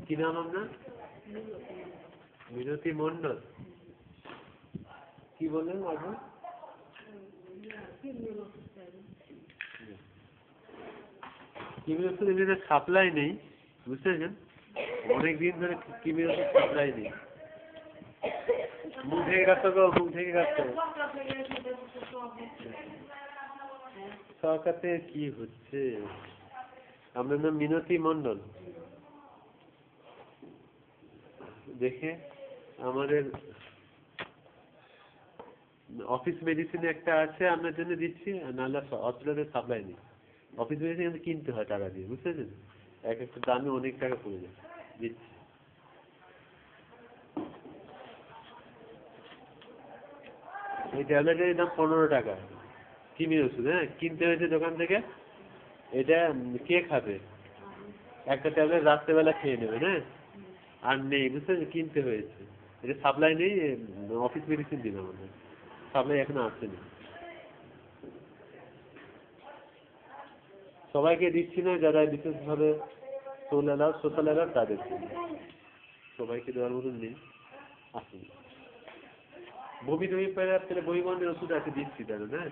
কি নাম আপনার? মিনতি মন্ডল। কি বললেন এখন? কিমির ওষুধ এমনিতে সাপ্লাই নেই, বুঝতে পেরেছেন? অনেকদিন ধরে কিমির ওষুধ সাপ্লাই নেই। মুখ থেকে কাটতে হবে, মুখ থেকে কাটতে হবে। সরকার কি হচ্ছে? আপনার নাম মিনতি মন্ডল। দেখে আমাদের অফিস মেডিসিনে একটা আছে, আপনার জন্য দিচ্ছি, নাহলে হসপিটালের সাপ্লাই নেই। অফিস মেডিসিন কিন্তু কিনতে হয় টাকা দিয়ে, বুঝতে পেরেছেন? এক একটা দামে অনেক টাকা পড়ে যায়। দিচ্ছি। এই ট্যাবলেটের দাম 15 টাকা। কিমির ওষুধ, হ্যাঁ, কিনতে হয়েছে দোকান থেকে। এটা কে খাবে? একটা ট্যাবলেট রাত্রেবেলা খেয়ে নেবেন, হ্যাঁ। আর নেই, বুঝতে পেরেছেন? কিনতে হয়েছে। এটা সাপ্লাই নেই, অফিস মেডিসিন দিন আমাদের। সাপ্লাই এখনো আসেনি। সবাইকে দিচ্ছি না, যারা বিশেষভাবে সোশ্যাল অ্যালার্ট তাদের জন্য। সবাইকে দেওয়ার মতন নেই, আসুন। বমি টমি পেয়ে যাচ্ছে, বমি বন্ধের ওষুধ আছে, দিচ্ছি তাহলে, হ্যাঁ।